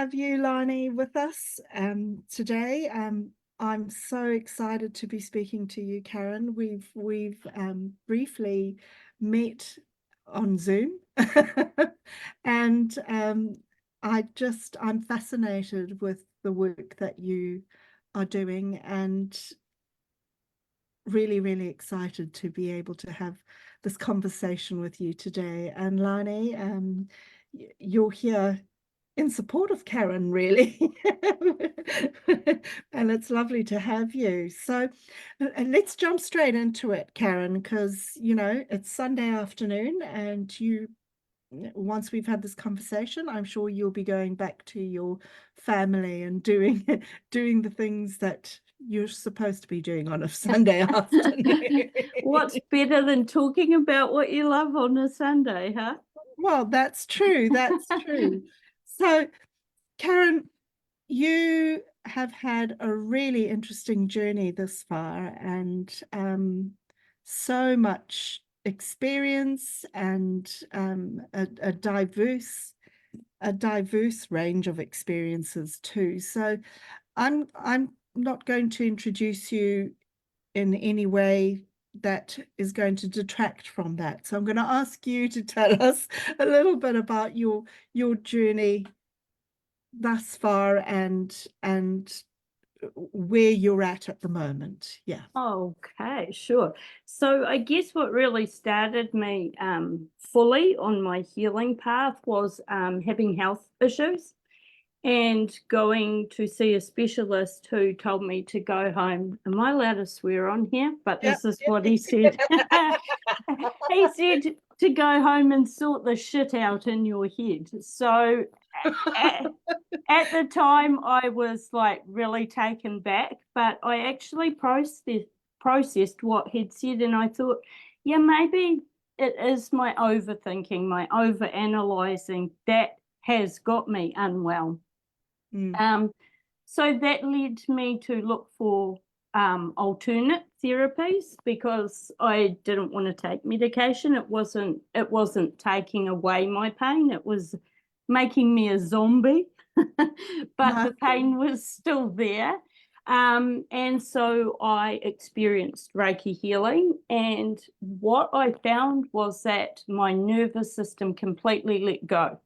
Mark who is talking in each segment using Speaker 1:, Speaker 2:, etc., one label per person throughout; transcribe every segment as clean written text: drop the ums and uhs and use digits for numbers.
Speaker 1: have you, Lani, with us today. I'm so excited to be speaking to you, Karen. We've briefly met on Zoom, and I'm fascinated with the work that you are doing, and really, really excited to be able to have this conversation with you today. And Lani, you're here in support of Karen, really. And it's lovely to have you. So let's jump straight into it, Karen, because, it's Sunday afternoon, and once we've had this conversation, I'm sure you'll be going back to your family and doing the things that you're supposed to be doing on a Sunday afternoon.
Speaker 2: What's better than talking about what you love on a Sunday, huh?
Speaker 1: Well, that's true. That's true. So, Karen, you have had a really interesting journey this far, and so much experience, and a diverse range of experiences too. So, I'm not going to introduce you in any way that is going to detract from that. So I'm going to ask you to tell us a little bit about your journey thus far, and where you're at the moment. Yeah.
Speaker 2: Okay, sure. So I guess what really started me fully on my healing path was having health issues and going to see a specialist who told me to go home. Am I allowed to swear on here? But this is what he said. He said to go home and sort the shit out in your head. So at the time, I was like really taken back, but I actually processed what he'd said, and I thought, yeah, maybe it is my overthinking, my overanalyzing that has got me unwell. So that led me to look for alternate therapies, because I didn't want to take medication. It wasn't taking away my pain. It was making me a zombie, but the pain was still there. And so I experienced Reiki healing, and what I found was that my nervous system completely let go.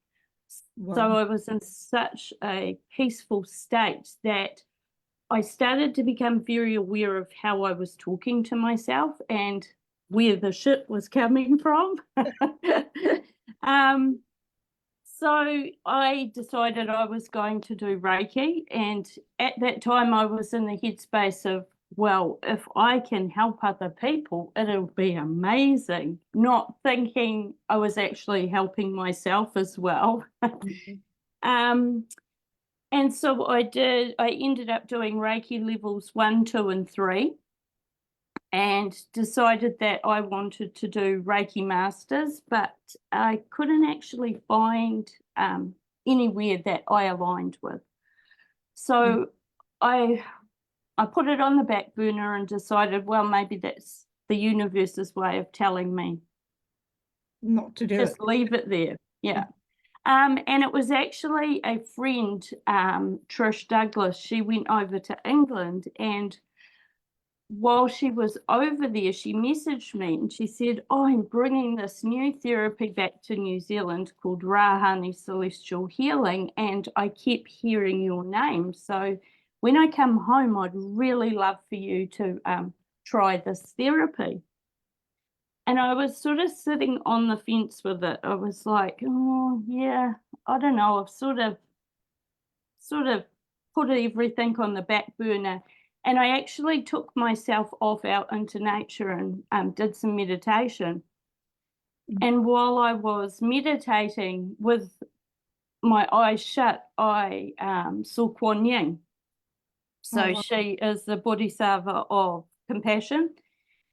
Speaker 1: Wow.
Speaker 2: So I was in such a peaceful state that I started to become very aware of how I was talking to myself and where the shit was coming from. So I decided I was going to do Reiki, and at that time I was in the headspace of, well, if I can help other people, it'll be amazing, not thinking I was actually helping myself as well. And so I ended up doing Reiki levels 1, 2, and 3, and decided that I wanted to do Reiki Masters, but I couldn't actually find anywhere that I aligned with. So I put it on the back burner and decided, well, maybe that's the universe's way of telling me
Speaker 1: not to do
Speaker 2: just
Speaker 1: it.
Speaker 2: leave it there. Yeah. And it was actually a friend, Trish Douglas. She went over to England, and while she was over there, she messaged me and she said, oh, I'm bringing this new therapy back to New Zealand called Rahnanni Celestial Healing, and I keep hearing your name. So when I come home, I'd really love for you to try this therapy. And I was sort of sitting on the fence with it. I was like, oh, yeah, I don't know. I've sort of put everything on the back burner. And I actually took myself off out into nature and did some meditation. And while I was meditating with my eyes shut, I saw Kuan Yin. So she is the Bodhisattva of compassion.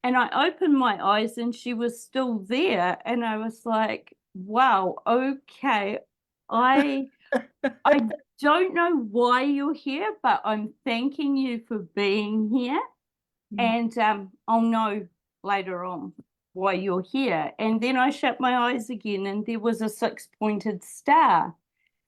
Speaker 2: And I opened my eyes and she was still there. And I was like, wow, okay, I don't know why you're here, but I'm thanking you for being here. And I'll know later on why you're here. And then I shut my eyes again, and there was a 6-pointed star.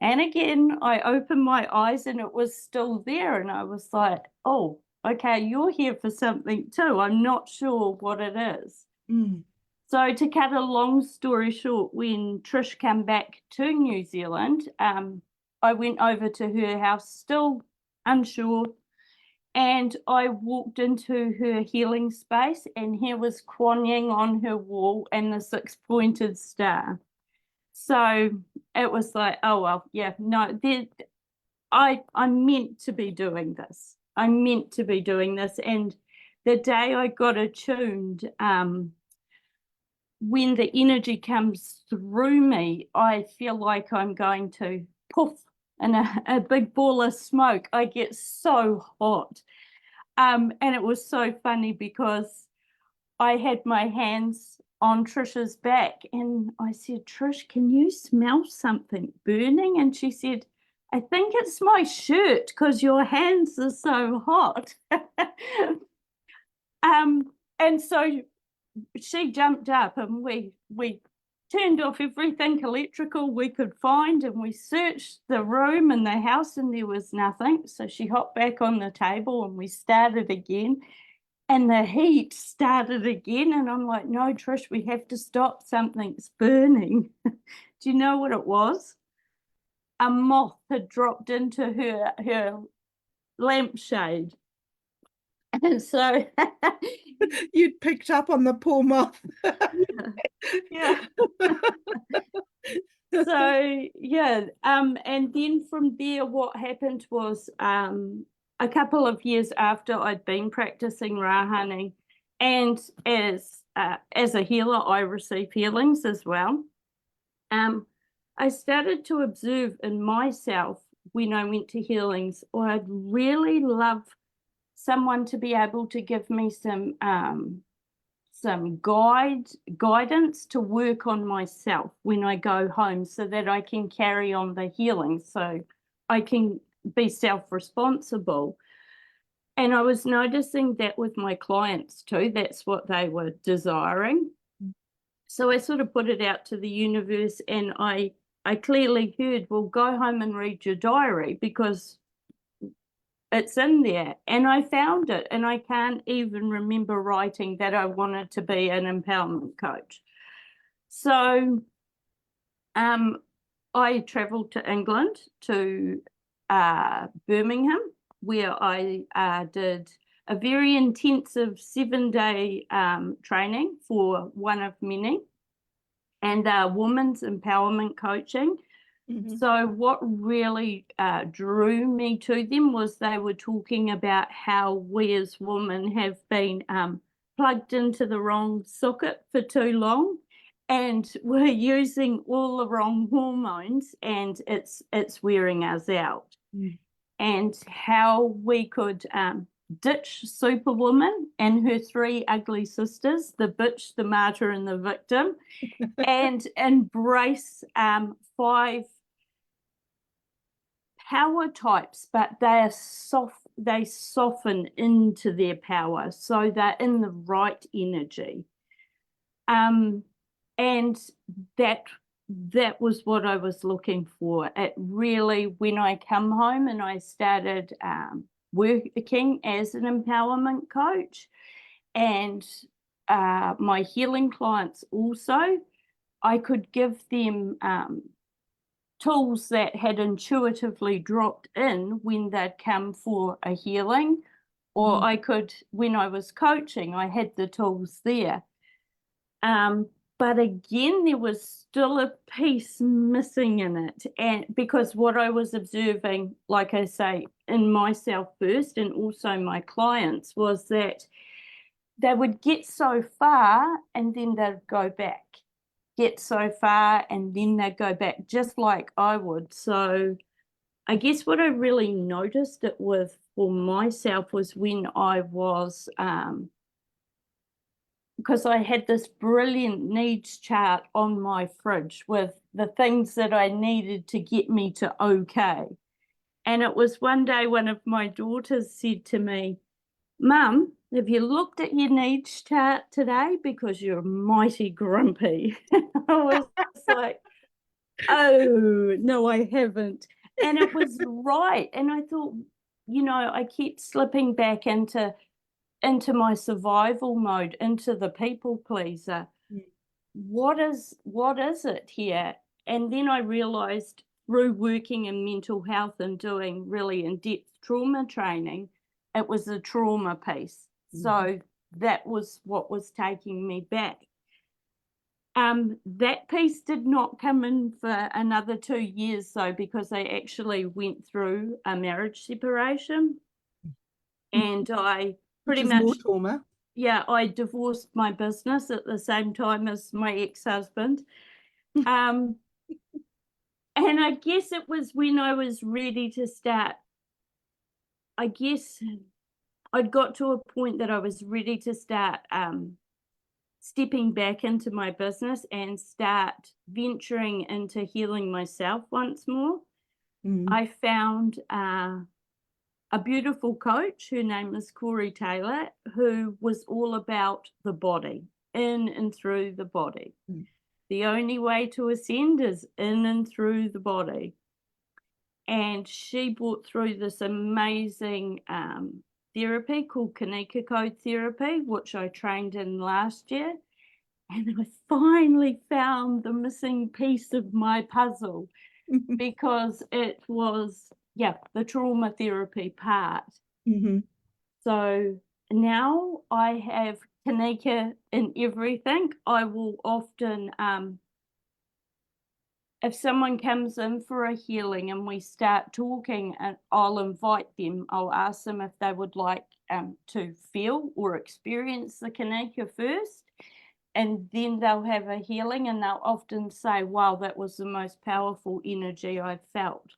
Speaker 2: And again, I opened my eyes and it was still there. And I was like, oh, okay, you're here for something too. I'm not sure what it is.
Speaker 1: Mm.
Speaker 2: So to cut a long story short, when Trish came back to New Zealand, I went over to her house, still unsure, and I walked into her healing space, and here was Kuan Yin on her wall and the six-pointed star. So it was like, oh, well, yeah, no, I'm meant to be doing this. I'm meant to be doing this. And the day I got attuned, when the energy comes through me, I feel like I'm going to poof in a big ball of smoke. I get so hot. And it was so funny because I had my hands on Trisha's back and I said, Trish, can you smell something burning? And she said, I think it's my shirt because your hands are so hot. And so she jumped up and we turned off everything electrical we could find, and we searched the room and the house and there was nothing. So she hopped back on the table and we started again, and the heat started again. And I'm like, no, Trish, we have to stop. Something's burning. Do you know what it was? A moth had dropped into her lampshade. And so
Speaker 1: You'd picked up on the poor moth.
Speaker 2: yeah. So yeah, and then from there, what happened was a couple of years after I'd been practicing Rahnanni, and as a healer, I receive healings as well. I started to observe in myself when I went to healings, or I'd really love someone to be able to give me some guidance to work on myself when I go home so that I can carry on the healing, so I can be self-responsible. And I was noticing that with my clients too, that's what they were desiring. So I sort of put it out to the universe, and I clearly heard, well, go home and read your diary because it's in there. And I found it, and I can't even remember writing that I wanted to be an empowerment coach. So I traveled to England, to Birmingham, where I did a very intensive 7-day training for one of many, and women's empowerment coaching.
Speaker 1: Mm-hmm.
Speaker 2: So what really drew me to them was they were talking about how we as women have been plugged into the wrong socket for too long, and we're using all the wrong hormones, and it's wearing us out.
Speaker 1: Mm.
Speaker 2: And how we could ditch Superwoman and her 3 ugly sisters, the bitch, the martyr, and the victim, and embrace 5 power types, but they soften into their power, so they're in the right energy. And that was what I was looking for. It really, when I come home and I started working as an empowerment coach, and my healing clients also, I could give them tools that had intuitively dropped in when they'd come for a healing, or I could, when I was coaching, I had the tools there. But again, there was still a piece missing in it, and because what I was observing, like I say, in myself first and also my clients, was that they would get so far and then they'd go back, get so far and then they'd go back, just like I would. So I guess what I really noticed it with for myself was when I was because I had this brilliant needs chart on my fridge with the things that I needed to get me to okay. And it was one day one of my daughters said to me, Mum, have you looked at your needs chart today? Because you're mighty grumpy. I was like, Oh, no, I haven't. And it was right. And I thought, I kept slipping back into my survival mode, into the people pleaser.
Speaker 1: Mm.
Speaker 2: What is it here? And then I realized through working in mental health and doing really in-depth trauma training, it was the trauma piece. So that was what was taking me back. That piece did not come in for another 2 years though, because I actually went through a marriage separation, and I
Speaker 1: Which
Speaker 2: pretty
Speaker 1: is
Speaker 2: much,
Speaker 1: more trauma.
Speaker 2: yeah, I divorced my business at the same time as my ex-husband. And I guess it was when I was ready to start, I guess I'd got to a point that I was ready to start stepping back into my business and start venturing into healing myself once more.
Speaker 1: Mm.
Speaker 2: I found a beautiful coach, her name is Corey Taylor, who was all about the body, in and through the body.
Speaker 1: Mm.
Speaker 2: The only way to ascend is in and through the body. And she brought through this amazing therapy called Kanika Code Therapy, which I trained in last year. And I finally found the missing piece of my puzzle, because it was, the trauma therapy part.
Speaker 1: Mm-hmm.
Speaker 2: So now I have Kanika in everything. I will often, if someone comes in for a healing and we start talking, and I'll invite them, I'll ask them if they would like to feel or experience the Kanika first, and then they'll have a healing, and they'll often say, wow, that was the most powerful energy I've felt.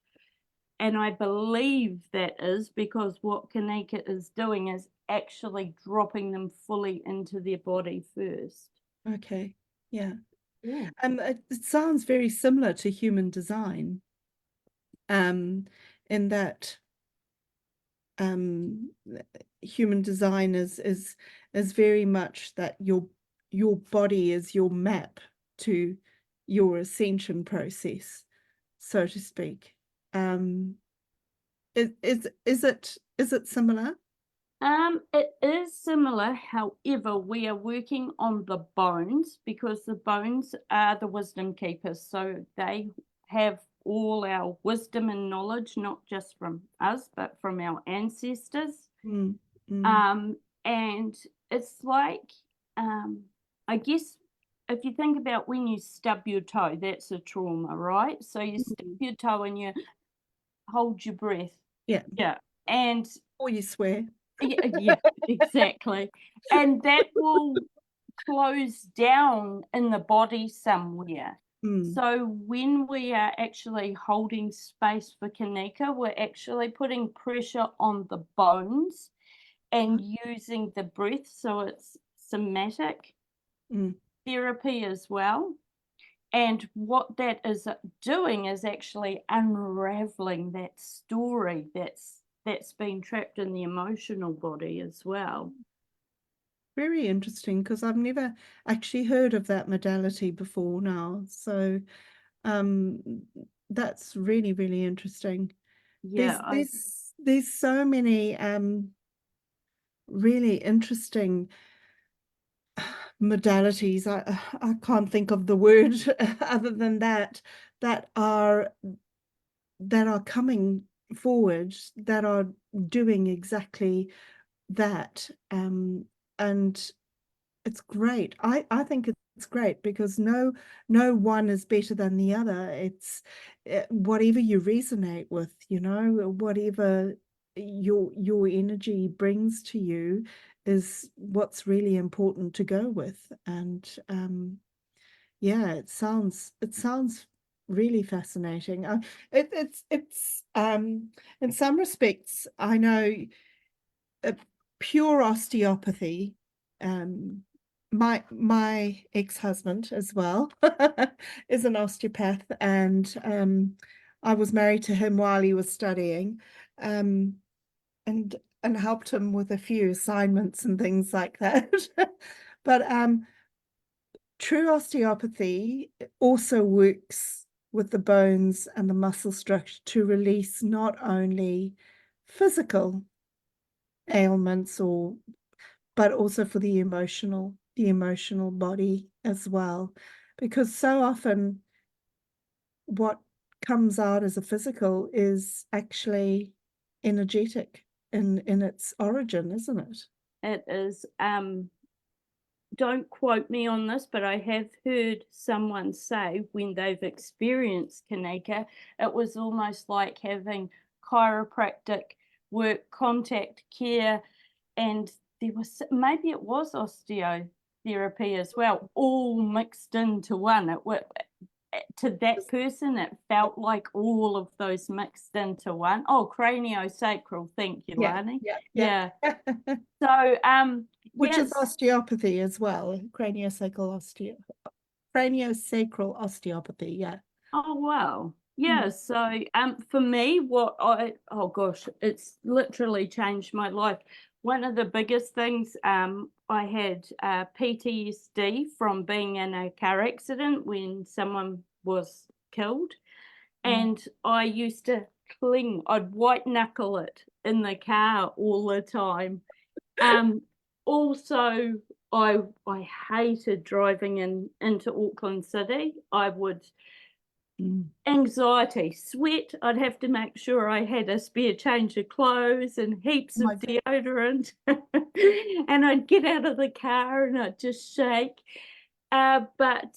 Speaker 2: And I believe that is because what Kanika is doing is actually dropping them fully into their body first.
Speaker 1: Okay. Yeah.
Speaker 2: Yeah.
Speaker 1: It sounds very similar to human design, in that human design is very much that your body is your map to your ascension process, so to speak. Is it similar?
Speaker 2: It is similar. However, we are working on the bones, because the bones are the wisdom keepers. So they have all our wisdom and knowledge, not just from us, but from our ancestors.
Speaker 1: Mm, mm,
Speaker 2: And it's like, I guess if you think about when you stub your toe, that's a trauma, right? So you stub your toe and you hold your breath.
Speaker 1: yeah.
Speaker 2: Yeah. And
Speaker 1: Or you swear.
Speaker 2: yeah, exactly. And that will close down in the body somewhere.
Speaker 1: Mm,
Speaker 2: So when we are actually holding space for Kanika, we're actually putting pressure on the bones and using the breath. So it's somatic
Speaker 1: mm.
Speaker 2: therapy as well. And what that is doing is actually unraveling that story that's been trapped in the emotional body as well.
Speaker 1: Very interesting, because I've never actually heard of that modality before now. So that's really, really interesting.
Speaker 2: Yeah,
Speaker 1: There's so many really interesting modalities. I can't think of the word other than that are coming forward, that are doing exactly that. And it's great. I think it's great, because no one is better than the other. It's whatever you resonate with, whatever your energy brings to you is what's really important to go with. And yeah, it sounds really fascinating. It's in some respects, I know, pure osteopathy. My ex-husband as well is an osteopath, and I was married to him while he was studying, and helped him with a few assignments and things like that. But true osteopathy also works with the bones and the muscle structure to release not only physical ailments but also for the emotional body as well, because so often what comes out as a physical is actually energetic in its origin, isn't it?
Speaker 2: It is. Don't quote me on this, but I have heard someone say when they've experienced Kanika, it was almost like having chiropractic work, contact care, and there was maybe it was osteotherapy as well, all mixed into one. To that person, it felt like all of those mixed into one. Oh, craniosacral. Thank you,
Speaker 1: Yeah,
Speaker 2: Lani.
Speaker 1: yeah.
Speaker 2: Yeah. So,
Speaker 1: Which is
Speaker 2: yes.
Speaker 1: osteopathy as well, craniosacral osteopathy, yeah.
Speaker 2: Oh, wow. Yeah, so for me, oh gosh, it's literally changed my life. One of the biggest things, I had PTSD from being in a car accident when someone was killed, and I used to I'd white knuckle it in the car all the time. Also, I hated driving into Auckland City. I would anxiety, sweat. I'd have to make sure I had a spare change of clothes and heaps
Speaker 1: My
Speaker 2: of deodorant. And I'd get out of the car and I'd just shake. But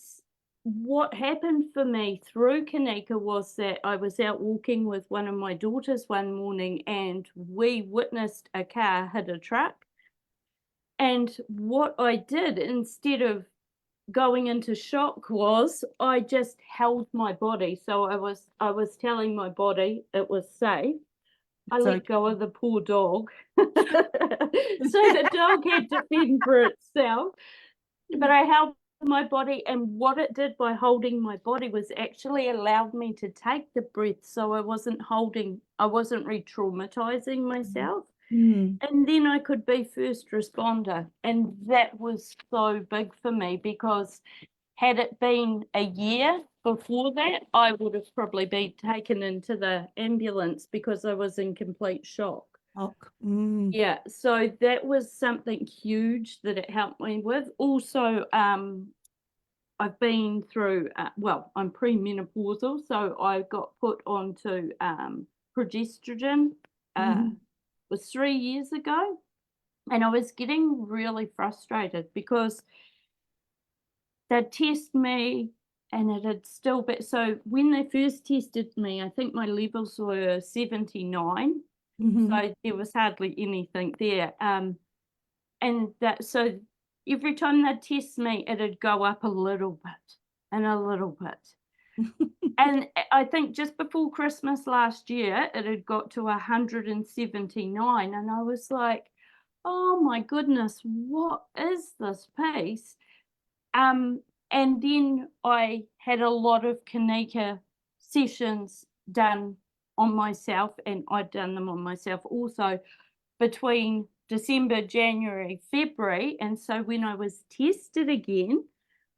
Speaker 2: what happened for me through Kanika was that I was out walking with one of my daughters one morning and we witnessed a car hit a truck. And what I did, instead of going into shock, was I just held my body. So I was telling my body it was safe. I
Speaker 1: It's
Speaker 2: let go of the poor dog. So the dog had to fend for itself. But I held my body, and what it did by holding my body was actually allowed me to take the breath, so I wasn't re-traumatizing myself. And then I could be first responder. And that was so big for me, because had it been a year before that, I would have probably been taken into the ambulance because I was in complete shock. Yeah, so that was something huge that it helped me with. Also, I've been through, I'm premenopausal, so I got put onto progesterone. Was 3 years ago, and I was getting really frustrated because they'd test me and it had still been, so when they first tested me, I think my levels were 79. So there was hardly anything there. And so every time they'd test me, it'd go up a little bit and a little bit. And I think just before Christmas last year, it had got to 179. And I was like, oh my goodness, what is this pace? And then I had a lot of Kanika sessions done on myself, and I'd done them on myself also between December, January, February. And so when I was tested again,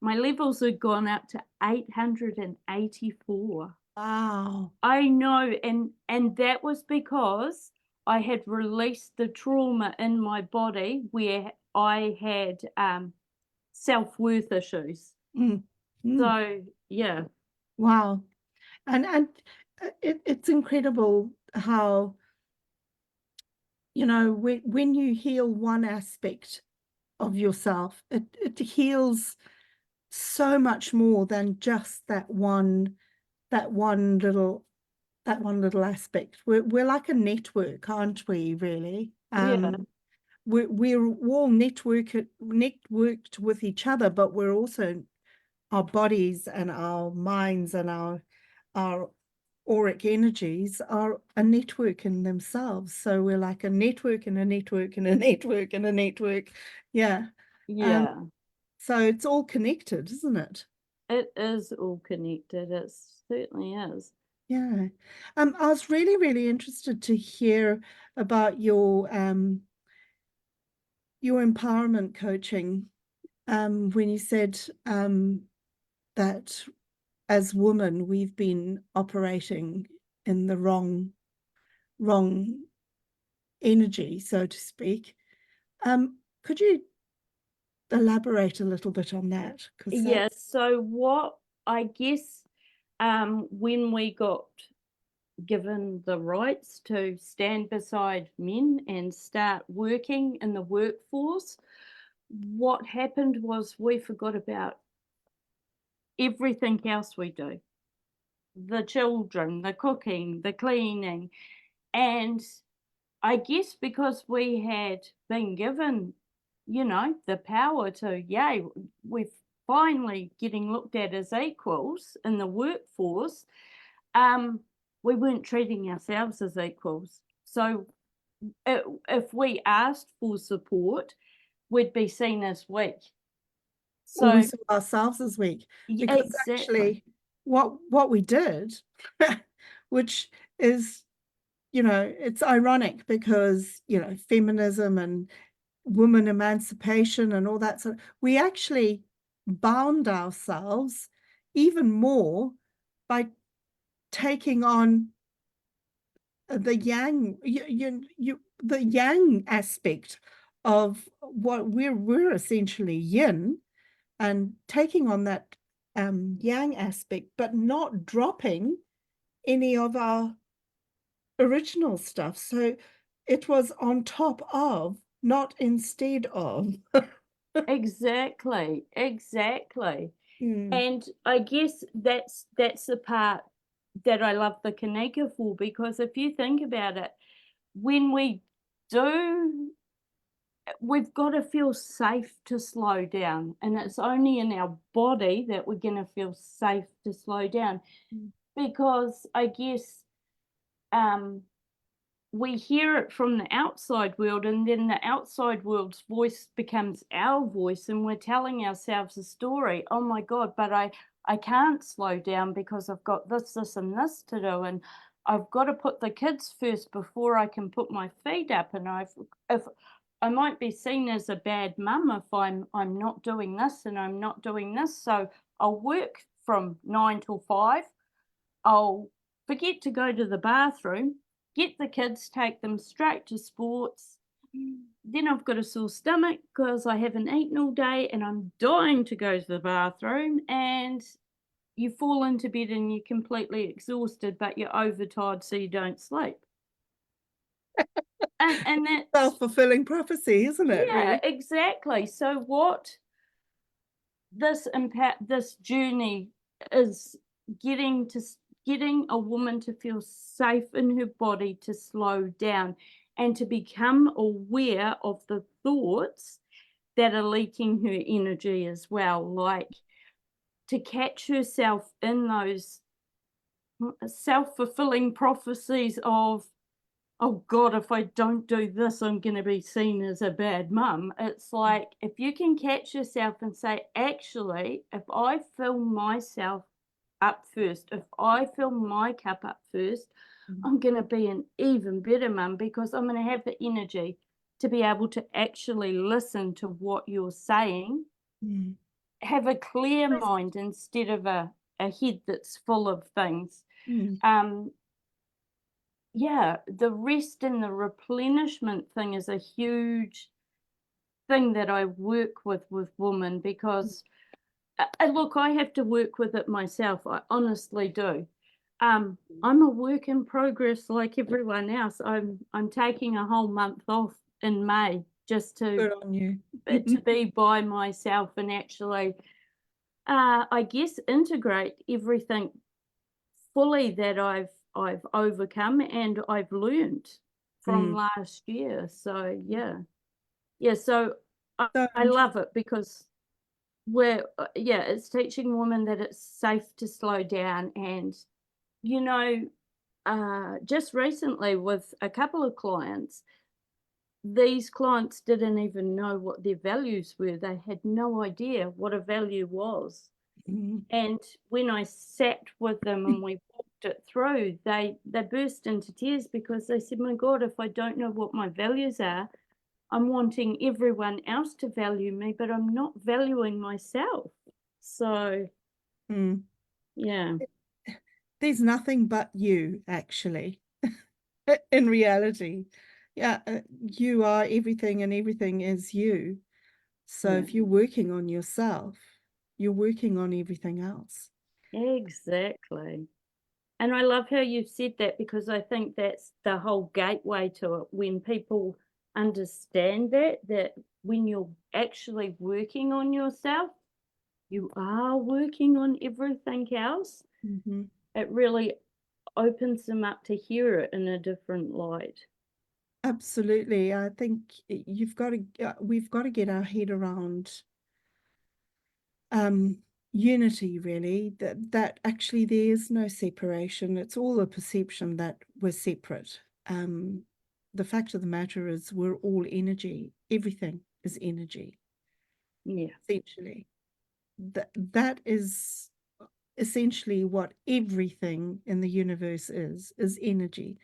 Speaker 2: my levels had gone up to 884.
Speaker 1: Wow.
Speaker 2: I know, and that was because I had released the trauma in my body where I had self-worth issues. So yeah.
Speaker 1: Wow. And it's incredible how, when you heal one aspect of yourself, it heals so much more than just that one little aspect. We're like a network, aren't we, really?
Speaker 2: Yeah.
Speaker 1: We're all networked with each other, but we're also, our bodies and our minds and our auric energies are a network in themselves. So we're like a network and a network and a network and a network. Yeah.
Speaker 2: Yeah.
Speaker 1: So it's all connected, isn't it?
Speaker 2: It is all connected. It certainly is.
Speaker 1: Yeah. I was really, really interested to hear about your empowerment coaching, when you said that as women, we've been operating in the wrong energy, so to speak. Could you elaborate a little bit on that?
Speaker 2: Yeah, so what I guess when we got given the rights to stand beside men and start working in the workforce, what happened was we forgot about everything else we do. The children, the cooking, the cleaning. And I guess because we had been given, the power to, yay, we're finally getting looked at as equals in the workforce, we weren't treating ourselves as equals. So if we asked for support, we'd be seen as weak.
Speaker 1: So we
Speaker 2: So
Speaker 1: saw ourselves as weak, because
Speaker 2: exactly.
Speaker 1: actually what we did, which is, it's ironic because, feminism and women emancipation and all that sort of, we actually bound ourselves even more by taking on the yang, the yang aspect of what we're essentially yin, and taking on that yang aspect, but not dropping any of our original stuff. So it was on top of, not instead of.
Speaker 2: Exactly.
Speaker 1: Mm.
Speaker 2: And I guess that's the part that I love the Kanika for, because if you think about it, when we do, we've got to feel safe to slow down, and it's only in our body that we're going to feel safe to slow down.
Speaker 1: Mm.
Speaker 2: Because I guess we hear it from the outside world, and then the outside world's voice becomes our voice, and we're telling ourselves a story. Oh my God, but I can't slow down because I've got this, and this to do, and I've got to put the kids first before I can put my feet up. And if I might be seen as a bad mum if I'm not doing this and I'm not doing this. So I'll work from 9 till 5. I'll forget to go to the bathroom, get the kids, take them straight to sports. Then I've got a sore stomach because I haven't eaten all day and I'm dying to go to the bathroom. And you fall into bed and you're completely exhausted, but you're overtired, so you don't sleep. And that's,
Speaker 1: Self-fulfilling prophecy, isn't it,
Speaker 2: yeah,
Speaker 1: really?
Speaker 2: exactly. So what this journey is getting a woman to feel safe in her body, to slow down and to become aware of the thoughts that are leaking her energy as well, like to catch herself in those self-fulfilling prophecies of, oh God, if I don't do this, I'm going to be seen as a bad mum. It's like, if you can catch yourself and say, actually, if I fill myself up first, if I fill my cup up first, I'm going to be an even better mum, because I'm going to have the energy to be able to actually listen to what you're saying,
Speaker 1: Mm.
Speaker 2: have a clear mind instead of a head that's full of things.
Speaker 1: Mm.
Speaker 2: Yeah, the rest and the replenishment thing is a huge thing that I work with women, because look, I have to work with it myself. I honestly do. I'm a work in progress like everyone else. I'm taking a whole month off in May just to
Speaker 1: Good on you.
Speaker 2: be by myself and actually, I guess, integrate everything fully that I've overcome and I've learned from
Speaker 1: Mm.
Speaker 2: last year. So yeah. So
Speaker 1: So
Speaker 2: I love it, because it's teaching women that it's safe to slow down. And just recently with a couple of clients, these clients didn't even know what their values were. They had no idea what a value was.
Speaker 1: mm.
Speaker 2: And when I sat with them and we walked it through, they burst into tears, because they said, my God, if I don't know what my values are, I'm wanting everyone else to value me, but I'm not valuing myself. So
Speaker 1: Mm.
Speaker 2: Yeah.
Speaker 1: There's nothing but you, actually, in reality. Yeah, you are everything and everything is you. So
Speaker 2: Yeah.
Speaker 1: if you're working on yourself, you're working on everything else.
Speaker 2: Exactly. And I love how you've said that, because I think that's the whole gateway to it. When people understand that when you're actually working on yourself, you are working on everything else.
Speaker 1: Mhm.
Speaker 2: It really opens them up to hear it in a different light.
Speaker 1: Absolutely. I think we've got to get our head around um, unity, really, that actually there is no separation. It's all a perception that we're separate. The fact of the matter is we're all energy. Everything is energy,
Speaker 2: Yeah.
Speaker 1: essentially. That is essentially what everything in the universe is energy,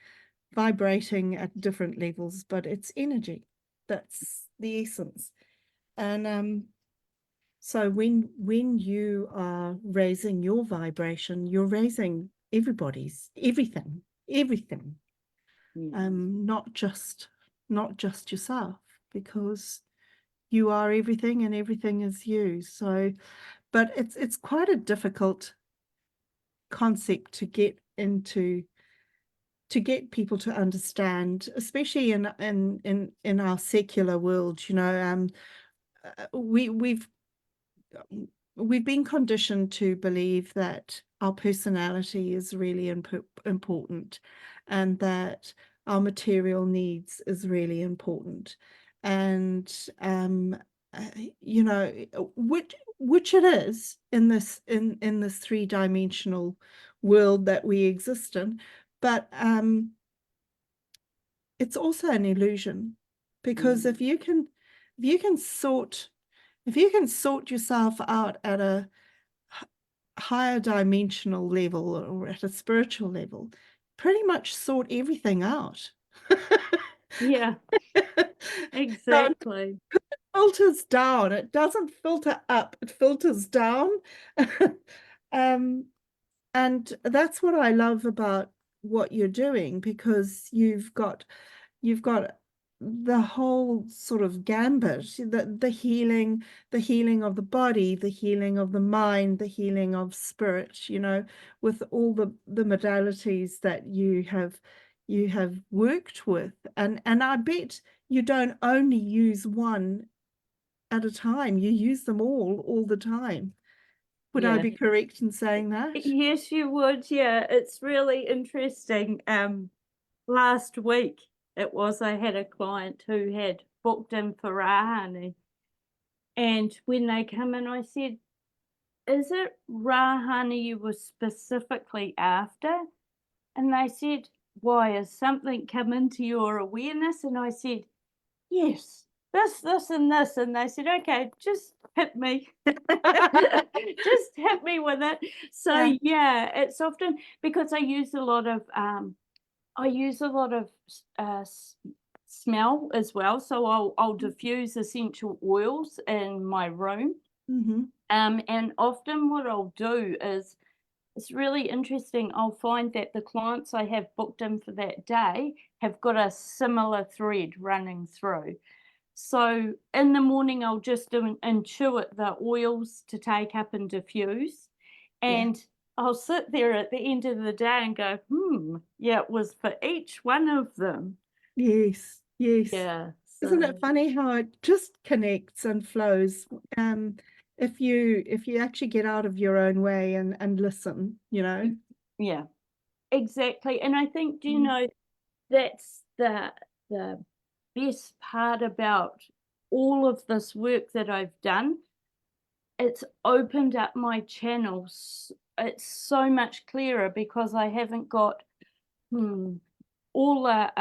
Speaker 1: vibrating at different levels, but it's energy. That's the essence. And so when you are raising your vibration, you're raising everything,
Speaker 2: Yeah.
Speaker 1: not just yourself, because you are everything and everything is you. So, but it's quite a difficult concept to get into, to get people to understand, especially in our secular world. We've been conditioned to believe that our personality is really important, and that our material needs is really important, and uh, you know which it is in this three-dimensional world that we exist in, but it's also an illusion, because
Speaker 2: Mm.
Speaker 1: if you can sort yourself out at a higher dimensional level or at a spiritual level, pretty much sort everything out.
Speaker 2: Yeah,
Speaker 1: So it
Speaker 2: exactly.
Speaker 1: filters down. It doesn't filter up, it filters down. um, and that's what I love about what you're doing, because you've got the whole sort of gambit, the healing of the body, the healing of the mind, the healing of spirit, with all the modalities that you have worked with. And I bet you don't only use one at a time, you use them all the time. Would I
Speaker 2: Yeah.
Speaker 1: be correct in saying that?
Speaker 2: Yes, you would. Yeah, it's really interesting. Last week I had a client who had booked in for Rahnanni, and when they come in, I said, "Is it Rahnanni you were specifically after?" And they said, "Why, has something come into your awareness?" And I said, "Yes, this, and this." And they said, "Okay, just hit me." Just hit me with it. So
Speaker 1: Yeah.
Speaker 2: yeah, it's often because I use a lot of smell as well. So I'll diffuse essential oils in my room.
Speaker 1: Mm-hmm.
Speaker 2: And often what I'll do is, it's really interesting. I'll find that the clients I have booked in for that day have got a similar thread running through. So in the morning, I'll just intuit the oils to take up and diffuse.
Speaker 1: Yeah.
Speaker 2: And I'll sit there at the end of the day and go, yeah, it was for each one of them.
Speaker 1: Yes. Yes.
Speaker 2: Yeah.
Speaker 1: Isn't
Speaker 2: So,
Speaker 1: it funny how it just connects and flows? If you actually get out of your own way and listen.
Speaker 2: yeah, exactly. And I think,
Speaker 1: Mm.
Speaker 2: that's the best part about all of this work that I've done. It's opened up my channels. It's so much clearer because I haven't got hmm, all the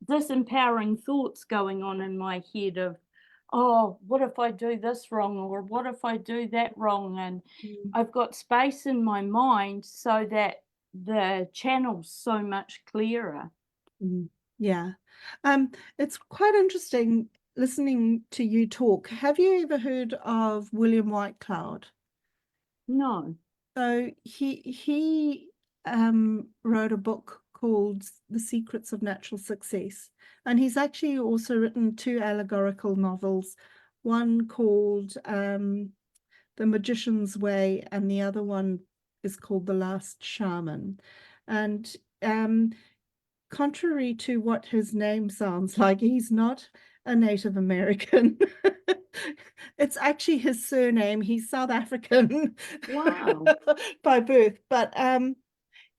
Speaker 2: disempowering thoughts going on in my head of, oh, what if I do this wrong, or what if I do that wrong? And
Speaker 1: Mm.
Speaker 2: I've got space in my mind so that the channel's so much clearer.
Speaker 1: Mm. Yeah. It's quite interesting listening to you talk. Have you ever heard of William White Cloud?
Speaker 2: No.
Speaker 1: So he wrote a book called The Secrets of Natural Success, and he's actually also written 2 allegorical novels, one called The Magician's Way, and the other one is called The Last Shaman. And contrary to what his name sounds like, he's not a Native American. It's actually his surname. He's South African
Speaker 2: Wow.
Speaker 1: by birth, but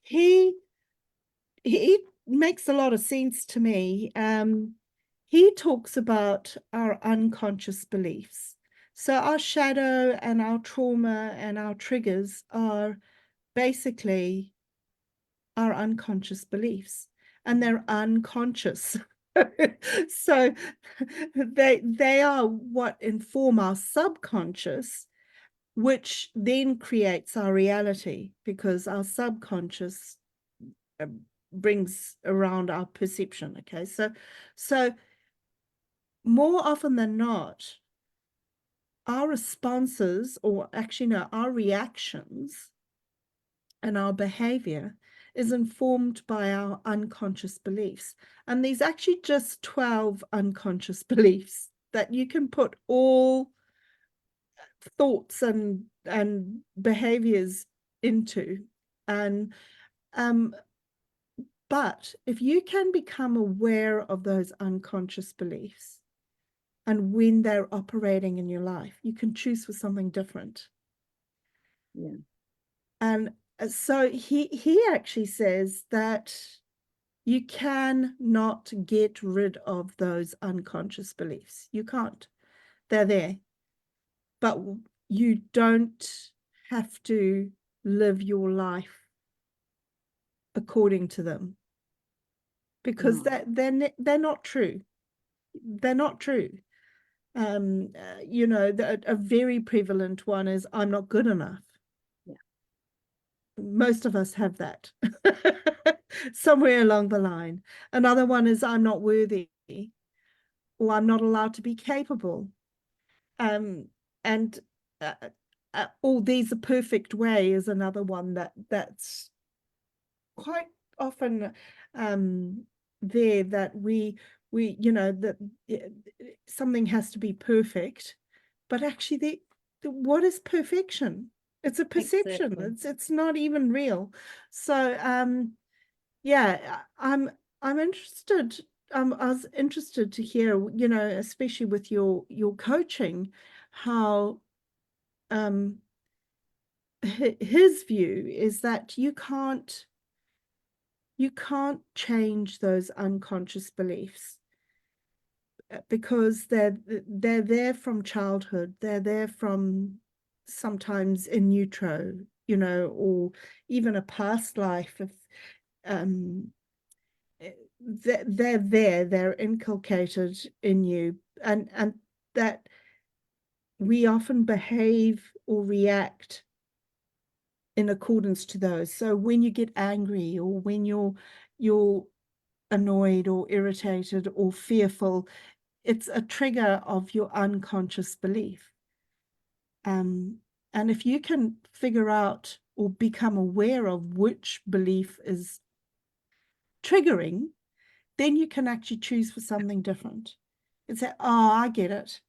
Speaker 1: he makes a lot of sense to me. He talks about our unconscious beliefs. So our shadow and our trauma and our triggers are basically our unconscious beliefs, and they're unconscious. So they are what inform our subconscious, which then creates our reality, because our subconscious brings around our perception. Okay, so more often than not, our responses, or actually no, our reactions and our behavior is informed by our unconscious beliefs. And there's actually just 12 unconscious beliefs that you can put all thoughts and behaviors into. And but if you can become aware of those unconscious beliefs and when they're operating in your life, you can choose for something different.
Speaker 2: Yeah.
Speaker 1: And so he actually says that you can not get rid of those unconscious beliefs. You can't. They're there. But you don't have to live your life according to them, because
Speaker 2: No.
Speaker 1: they're not true. They're not true. You know, a very prevalent one is, I'm not good enough.
Speaker 2: Yeah.
Speaker 1: Most of us have that somewhere along the line. Another one is, I'm not worthy, or I'm not allowed to be capable. And all these, a perfect way is another one that's quite often there, that we you know, that something has to be perfect, but actually what is perfection? It's a perception.
Speaker 2: Exactly.
Speaker 1: It's not even real. So yeah, I'm interested. I was interested to hear, you know, especially with your coaching, how his view is that you can't change those unconscious beliefs, because they're there from childhood. They're there from sometimes in utero, you know, or even a past life. If they're there, they're inculcated in you, and that we often behave or react in accordance to those. So when you get angry, or when you're annoyed or irritated or fearful, it's a trigger of your unconscious belief. And if you can figure out or become aware of which belief is triggering, then you can actually choose for something different. And say, oh, I get it.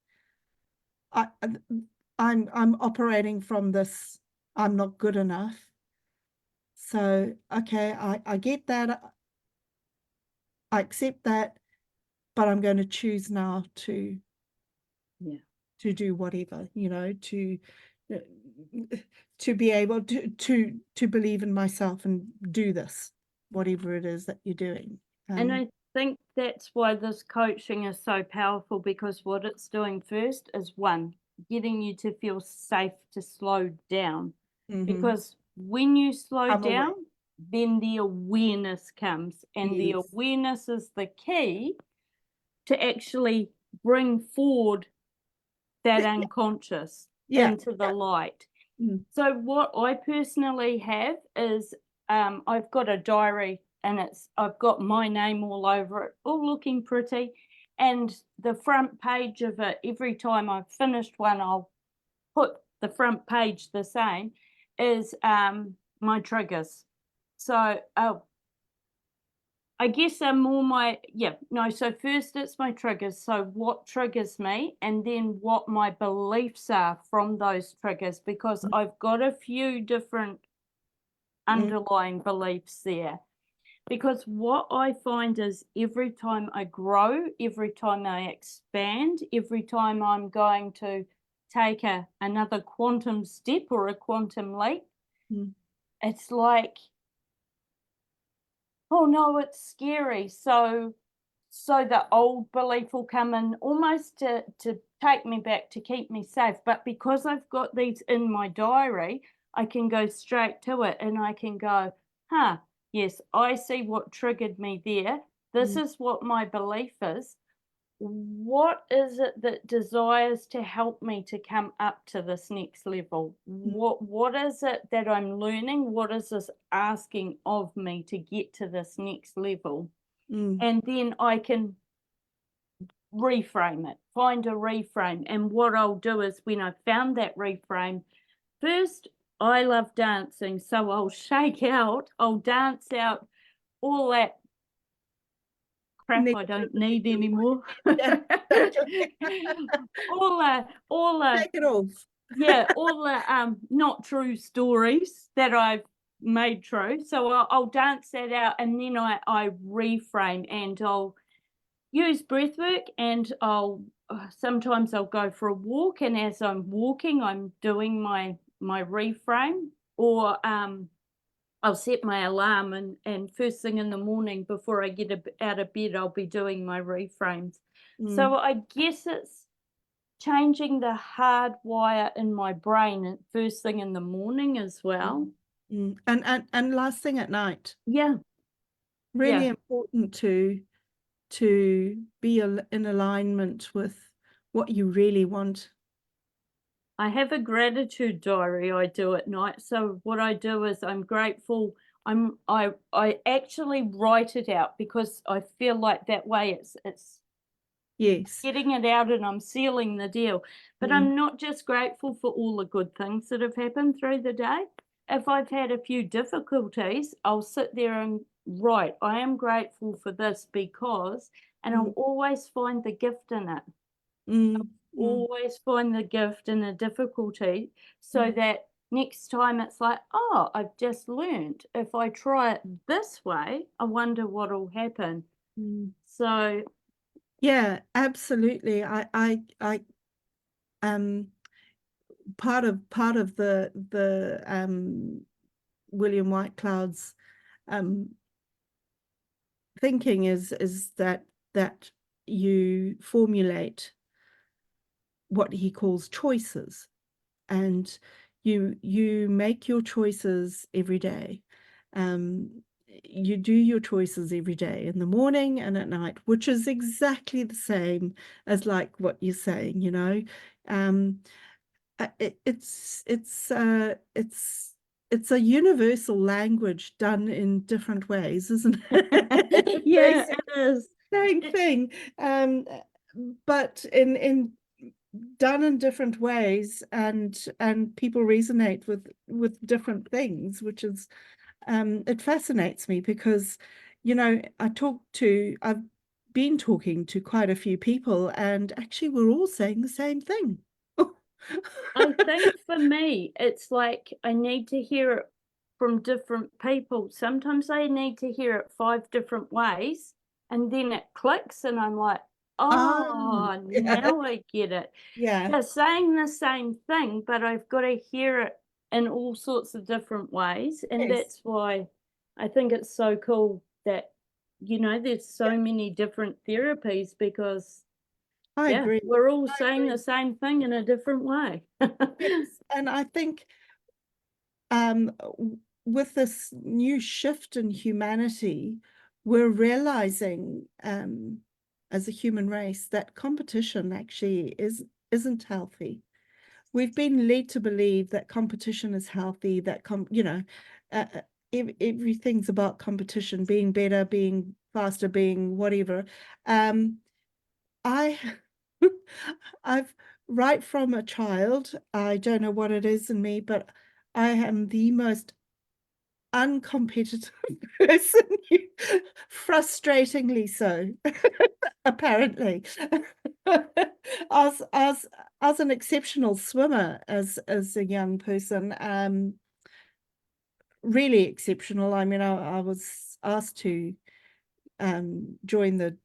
Speaker 1: I'm operating from this, I'm not good enough. So, okay, I get that. I accept that, but I'm going to choose now to do whatever, you know, to be able to believe in myself and do this, whatever it is that you're doing.
Speaker 2: And I think that's why this coaching is so powerful, because what it's doing first is, one, getting you to feel safe to slow down. Because when you slow
Speaker 1: I'm aware.
Speaker 2: down, then the awareness comes, and the
Speaker 1: Yes.
Speaker 2: awareness is the key to actually bring forward that unconscious
Speaker 1: Yeah.
Speaker 2: into the light.
Speaker 1: Mm.
Speaker 2: So what I personally have is, I've got a diary, and I've got my name all over it, all looking pretty. And the front page of it, every time I've finished one, I'll put the front page the same. is my triggers. So I guess they're more so first it's my triggers. So what triggers me, and then what my beliefs are from those triggers, because I've got a few different underlying beliefs there. Because what I find is every time I grow, every time I expand, every time I'm going to take another quantum step or a quantum leap, it's like, oh no, it's scary. So the old belief will come in almost to take me back, to keep me safe. But because I've got these in my diary, I can go straight to it and I can go, yes, I see what triggered me there. This is what my belief is. What is it that desires to help me to come up to this next level? What is it that I'm learning? What is this asking of me to get to this next level? And then I can reframe it, find a reframe. And what I'll do is, when I've found that reframe, first, I love dancing, so I'll dance out all that crap I don't need anymore.
Speaker 1: Yeah.
Speaker 2: all the
Speaker 1: Take it off.
Speaker 2: all the not true stories that I've made true. So I'll dance that out, and then I reframe, and I'll use breath work, and sometimes I'll go for a walk, and as I'm walking, I'm doing my reframe, or I'll set my alarm, and first thing in the morning before I get out of bed, I'll be doing my reframes. So I guess it's changing the hardwire in my brain first thing in the morning as well.
Speaker 1: And last thing at night.
Speaker 2: Yeah.
Speaker 1: Really important to be in alignment with what you really want.
Speaker 2: I have a gratitude diary I do at night. So what I do is I'm grateful. I actually write it out, because I feel like that way it's
Speaker 1: Yes.
Speaker 2: getting it out and I'm sealing the deal. But I'm not just grateful for all the good things that have happened through the day. If I've had a few difficulties, I'll sit there and write, I am grateful for this because, and I'll always find the gift in it. Always find the gift in a difficulty, so that next time it's like, oh, I've just learned, if I try it this way, I wonder what'll happen. So
Speaker 1: yeah, absolutely. I part of the William White Cloud's thinking is that you formulate what he calls choices, and you make your choices every day. You do your choices every day, in the morning and at night, which is exactly the same as like what you're saying, you know. It's a universal language done in different ways, isn't it?
Speaker 2: yeah, it is.
Speaker 1: Same thing, but in done in different ways, and people resonate with different things, which is it fascinates me, because you know I've been talking to quite a few people, and actually we're all saying the same thing.
Speaker 2: I think for me, it's like I need to hear it from different people. Sometimes I need to hear it 5 different ways, and then it clicks, and I'm like, oh,
Speaker 1: Yeah.
Speaker 2: now I get it.
Speaker 1: Yeah.
Speaker 2: They're saying the same thing, but I've got to hear it in all sorts of different ways. And
Speaker 1: Yes.
Speaker 2: that's why I think it's so cool that, there's so many different therapies, because
Speaker 1: I agree.
Speaker 2: we're all
Speaker 1: I
Speaker 2: saying
Speaker 1: agree.
Speaker 2: the same thing in a different way.
Speaker 1: Yes. And I think with this new shift in humanity, we're realizing as a human race that competition actually isn't healthy. We've been led to believe that competition is healthy, that everything's about competition, being better, being faster, being whatever. I I've right from a child, I don't know what it is in me, but I am the most uncompetitive person, frustratingly so, apparently. As an exceptional swimmer as a young person, really exceptional. I mean, I was asked to join the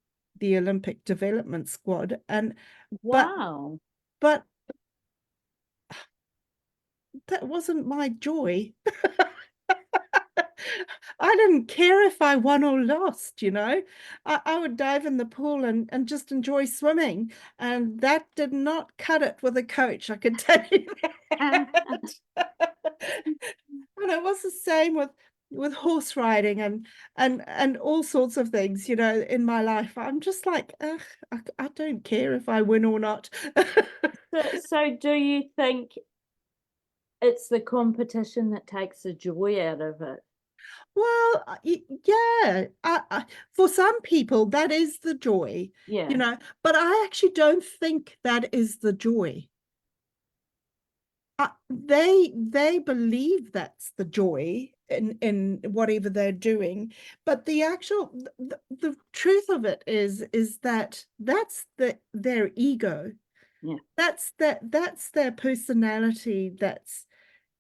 Speaker 1: Olympic development squad, and
Speaker 2: Wow.
Speaker 1: but that wasn't my joy. I didn't care if I won or lost, you know. I would dive in the pool and just enjoy swimming. And that did not cut it with a coach, I can tell you that. And it was the same with horse riding and all sorts of things, you know, in my life. I'm just like, ugh, I don't care if I win or not.
Speaker 2: So do you think it's the competition that takes the joy out of it?
Speaker 1: Well, yeah, for some people that is the joy, you
Speaker 2: Yeah,
Speaker 1: know, but I actually don't think that is the joy. They believe that's the joy in whatever they're doing, but the actual the truth of it is that that's their ego.
Speaker 2: yeah.
Speaker 1: That's their personality that's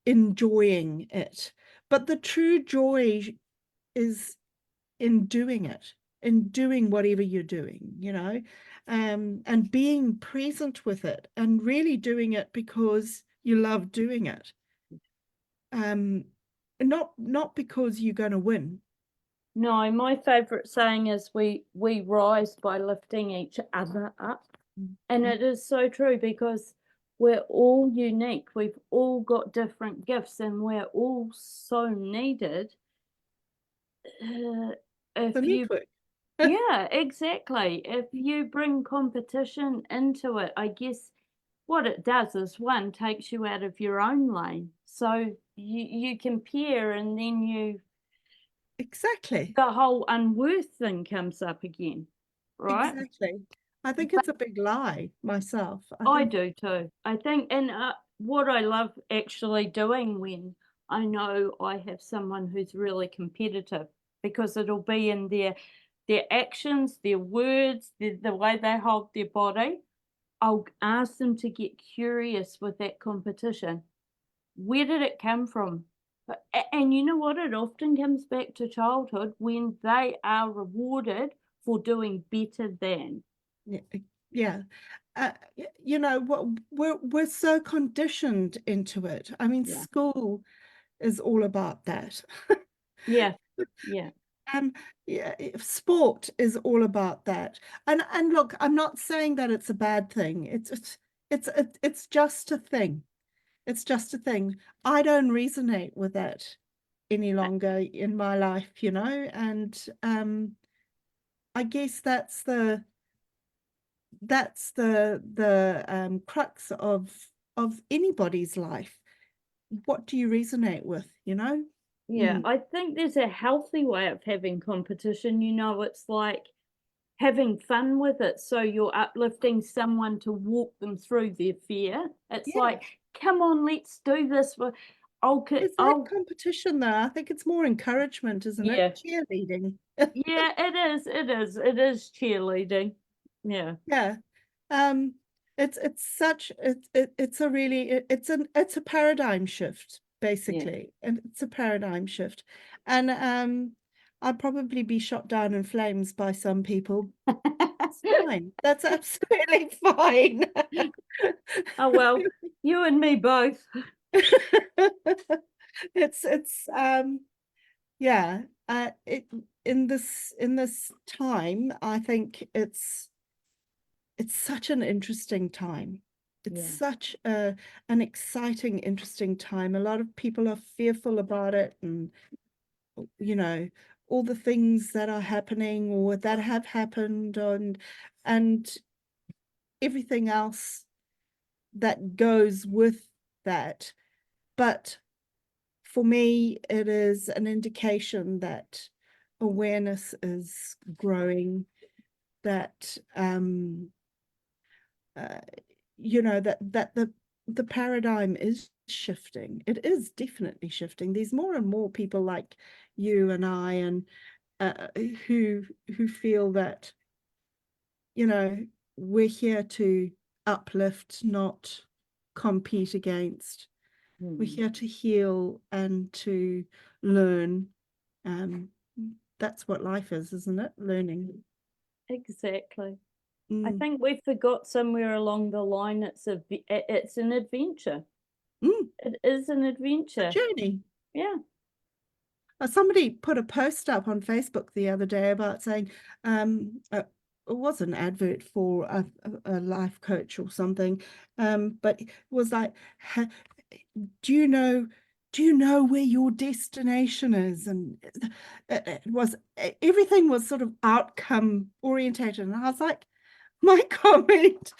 Speaker 1: enjoying it. But the true joy is in doing it, in doing whatever you're doing, you know, and being present with it and really doing it because you love doing it. Um, not because you're going to win.
Speaker 2: No, my favorite saying is we rise by lifting each other up. And it is so true because we're all unique. We've all got different gifts and we're all so needed.
Speaker 1: The
Speaker 2: If you
Speaker 1: network.
Speaker 2: Yeah, exactly. If you bring competition into it, I guess what it does is one takes you out of your own lane. So you compare and then
Speaker 1: Exactly.
Speaker 2: the whole unworth thing comes up again, right?
Speaker 1: Exactly. I think
Speaker 2: But
Speaker 1: it's a big lie myself. I
Speaker 2: I
Speaker 1: think
Speaker 2: do too. I think, and what I love actually doing when I know I have someone who's really competitive, because it'll be in their actions, their words, the way they hold their body. I'll ask them to get curious with that competition. Where did it come from? And you know what? It often comes back to childhood when they are rewarded for doing better than.
Speaker 1: yeah, yeah. You know what, we're so conditioned into it. I mean,
Speaker 2: Yeah.
Speaker 1: school is all about that.
Speaker 2: Yeah. Yeah.
Speaker 1: Um, yeah, sport is all about that. And look, I'm not saying that it's a bad thing. It's just a thing. It's just a thing. I don't resonate with that any longer in my life, you know, and I guess that's the crux of anybody's life. What do you resonate with, you know?
Speaker 2: Yeah,
Speaker 1: Mm.
Speaker 2: I think there's a healthy way of having competition. It's like having fun with it. So you're uplifting someone to walk them through their fear. It's
Speaker 1: Yeah.
Speaker 2: like, come on, let's do this.
Speaker 1: Is that
Speaker 2: I'll,
Speaker 1: competition though? I think it's more encouragement, isn't it?
Speaker 2: yeah,
Speaker 1: Cheerleading.
Speaker 2: yeah, it is cheerleading. Yeah,
Speaker 1: Yeah. Um, it's such it's a really it's a paradigm shift,
Speaker 2: yeah.
Speaker 1: basically. And it's a paradigm shift. And I'd probably be shot down in flames by some people. It's fine. That's absolutely fine.
Speaker 2: Oh, well, you and me both.
Speaker 1: It's yeah, it in this time, I think it's such an interesting time. It's
Speaker 2: Yeah,
Speaker 1: such an exciting, interesting time. A lot of people are fearful about it, and you know, all the things that are happening or that have happened, and everything else that goes with that. But for me, it is an indication that awareness is growing, that you know, that the paradigm is shifting. It is definitely shifting. There's more and more people like you and I, and who feel that, you know, we're here to uplift, not compete against. We're here to heal and to learn. That's what life is, isn't it? Learning.
Speaker 2: Exactly. I
Speaker 1: Mm.
Speaker 2: think we forgot somewhere along the line it's an adventure.
Speaker 1: Mm.
Speaker 2: It is an
Speaker 1: A
Speaker 2: adventure.
Speaker 1: journey.
Speaker 2: Yeah.
Speaker 1: Somebody put a post up on Facebook the other day about saying, it was an advert for a life coach or something, but it was like, do you know where your destination is? And it was, everything was sort of outcome orientated, and I was like, my comment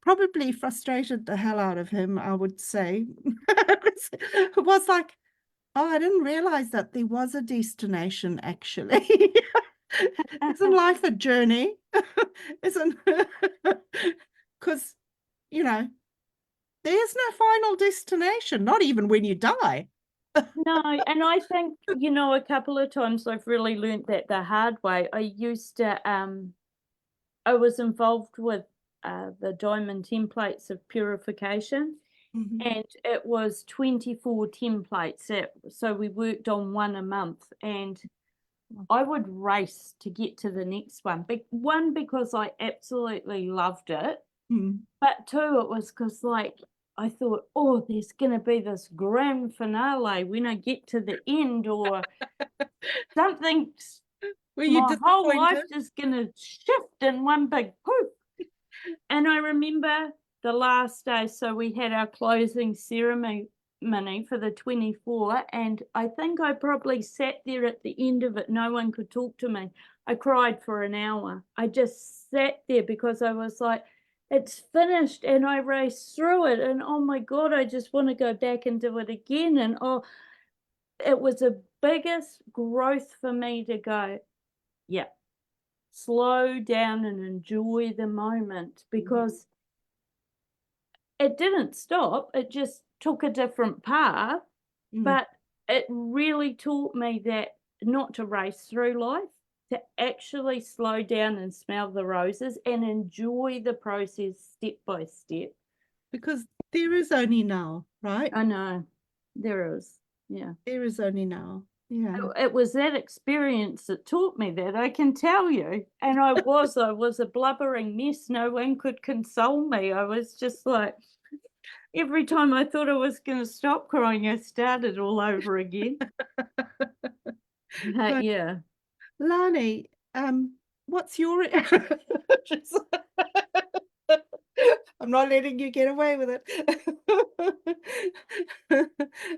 Speaker 1: probably frustrated the hell out of him, I would say. It was like, oh, I didn't realize that there was a destination, actually. Isn't life a journey? Isn't, because, you know, there's no final destination, not even when you die.
Speaker 2: No, and I think, a couple of times I've really learnt that the hard way. I was involved with the diamond templates of purification,
Speaker 1: Mhm.
Speaker 2: and it was 24 templates. So we worked on one a month, and I would race to get to the next one. One, because I absolutely loved it,
Speaker 1: Mm.
Speaker 2: but two, it was because, like, I thought, oh, there's going to be this grand finale when I get to the end, or something.
Speaker 1: Were you
Speaker 2: My whole life
Speaker 1: disappointed?
Speaker 2: is going to shift in one big poof. And I remember the last day, so we had our closing ceremony for the 24, and I think I probably sat there at the end of it. No one could talk to me. I cried for an hour. I just sat there because I was like, it's finished, and I raced through it, and oh my God, I just want to go back and do it again. And oh, it was the biggest growth for me to go, yeah, slow down and enjoy the moment, because it didn't stop. It just took a different path,
Speaker 1: Mm.
Speaker 2: but it really taught me that not to race through life, to actually slow down and smell the roses and enjoy the process step by step.
Speaker 1: Because there is only now, right?
Speaker 2: I know there is. Yeah.
Speaker 1: There is only now. Yeah.
Speaker 2: It was that experience that taught me that, I can tell you. And I was a blubbering mess. No one could console me. I was just like, every time I thought I was going to stop crying, I started all over again. But
Speaker 1: But
Speaker 2: yeah.
Speaker 1: Lani, what's your I'm not letting you get away with it.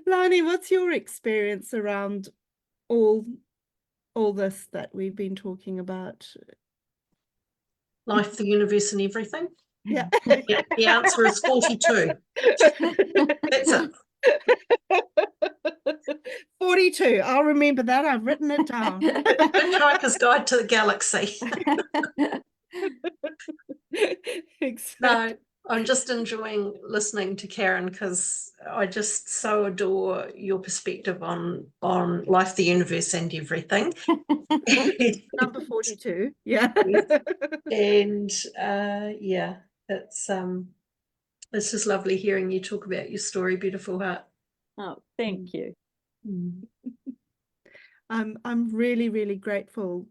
Speaker 1: Lani, what's your experience around all this that we've been talking about?
Speaker 3: Life, the universe, and everything?
Speaker 1: Yeah.
Speaker 3: The answer is 42. That's it.
Speaker 1: 42. I'll remember that. I've written it down.
Speaker 3: Hitchhiker's Guide to the Galaxy.
Speaker 1: Exactly.
Speaker 3: No, I'm just enjoying listening to Karen, because I just so adore your perspective on life, the universe, and everything.
Speaker 1: Number 42. Yeah.
Speaker 3: And yeah, it's just lovely hearing you talk about your story. Beautiful heart.
Speaker 2: Oh, thank you.
Speaker 1: I'm really, really grateful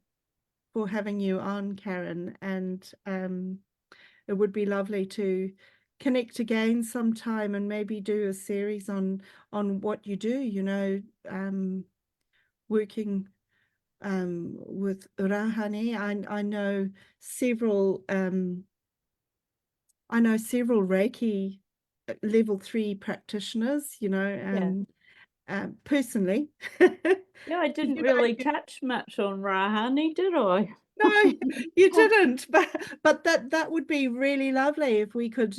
Speaker 1: for having you on, Karen, and it would be lovely to connect again sometime and maybe do a series on what you do, working with Rahnanni. I know several Reiki level 3 practitioners, and personally.
Speaker 2: Yeah, I didn't really touch much on Rahnanni, did I?
Speaker 1: No, you didn't, but that would be really lovely if we could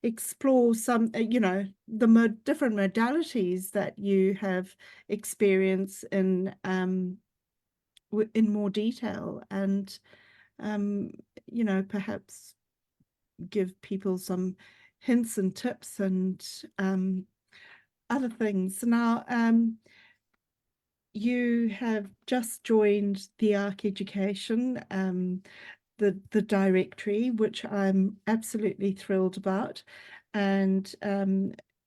Speaker 1: explore some, the different modalities that you have experienced in more detail, and perhaps give people some hints and tips and other things. Now, you have just joined the ARC Education, the directory, which I'm absolutely thrilled about, and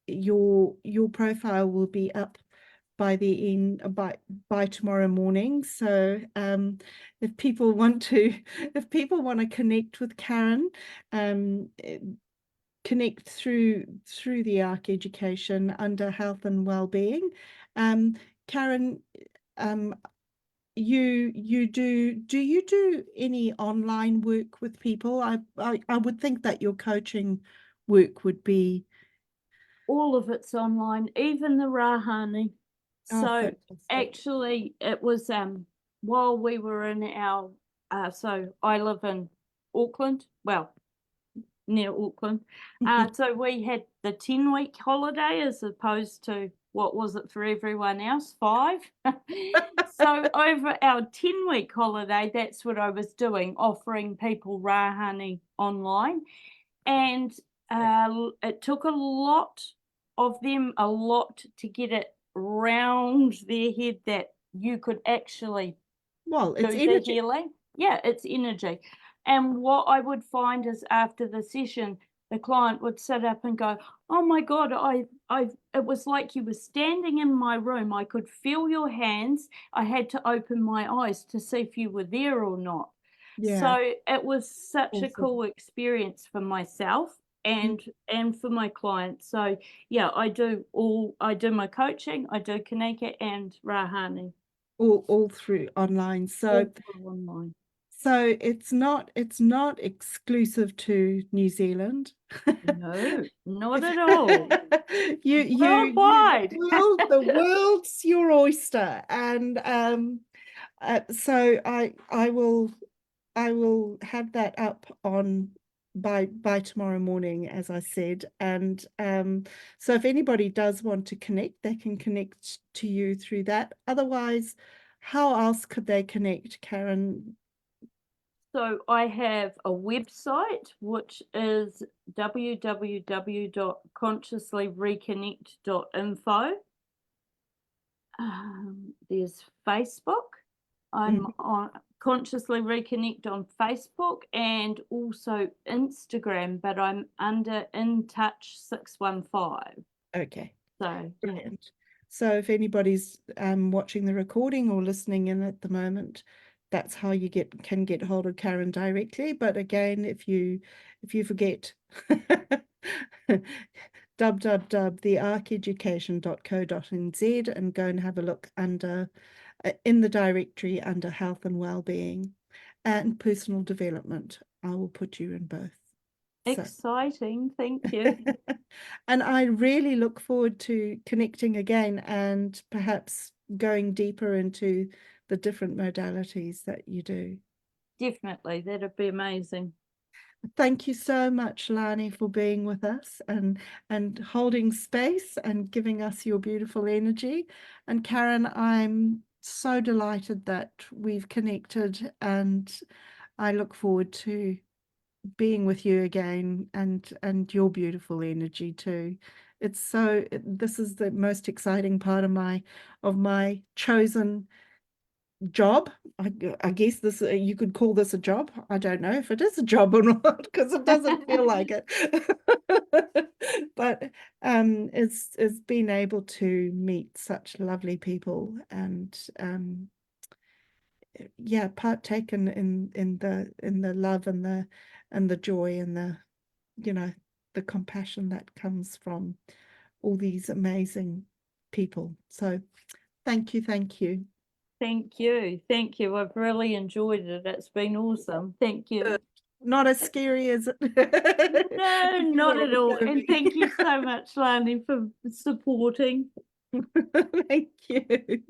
Speaker 1: your profile will be up by by tomorrow morning. So if people want to connect with Karen, connect through the ARC Education under health and well-being. Karen, you do you do any online work with people? I would think that your coaching work would be
Speaker 2: All of it's online, even the Rahnanni. So
Speaker 1: fantastic.
Speaker 2: actually it was while we were in our so I live in Auckland, well, near Auckland. So we had the 10-week holiday as opposed to, what was it for everyone else, 5? So over our 10-week holiday, that's what I was doing, offering people Rahnanni online. And it took a lot of them, a lot to get it round their head that you could actually
Speaker 1: Well, it's
Speaker 2: do the
Speaker 1: energy.
Speaker 2: healing. Yeah, it's energy. And what I would find is after the session, the client would sit up and go, "Oh my God, it was like you were standing in my room. I could feel your hands. I had to open my eyes to see if you were there or not."
Speaker 1: Yeah,
Speaker 2: So it was such a
Speaker 1: awesome.
Speaker 2: cool experience for myself and for my clients. So yeah, I do my coaching, I do Kanika and Rahnanni.
Speaker 1: All through online. So
Speaker 2: All through online.
Speaker 1: so it's not exclusive to New Zealand.
Speaker 2: No, not at all. Worldwide.
Speaker 1: The world's your oyster, and so I will have that up on by tomorrow morning, as I said, and so if anybody does want to connect, they can connect to you through that. Otherwise, how else could they connect, Karen?
Speaker 2: So I have a website, which is www.consciouslyreconnect.info. There's Facebook. I'm on Consciously Reconnect on Facebook and also Instagram, but I'm under In Touch 615.
Speaker 1: Okay,
Speaker 2: So yeah.
Speaker 1: brilliant. So if anybody's watching the recording or listening in at the moment, that's how you can get hold of Karen directly. But again, if you forget, www.thearcheducation.co.nz and go and have a look under in the directory under health and well-being and personal development. I will put you in both.
Speaker 2: Exciting, thank you.
Speaker 1: And I really look forward to connecting again and perhaps going deeper into the different modalities that you do.
Speaker 2: Definitely, that'd be amazing.
Speaker 1: Thank you so much, Lani, for being with us and holding space and giving us your beautiful energy. And Karen, I'm so delighted that we've connected, and I look forward to being with you again and your beautiful energy too. This is the most exciting part of my chosen job. I guess this you could call this a job. I don't know if it is a job or not, because it doesn't feel like it. But it's been able to meet such lovely people and yeah, partake in the love and the joy and the the compassion that comes from all these amazing people. So thank you.
Speaker 2: Thank you. I've really enjoyed it. It's been awesome. Thank you.
Speaker 1: Not as scary as it
Speaker 2: No, not at all. And thank you so much, Lani, for supporting.
Speaker 1: Thank you.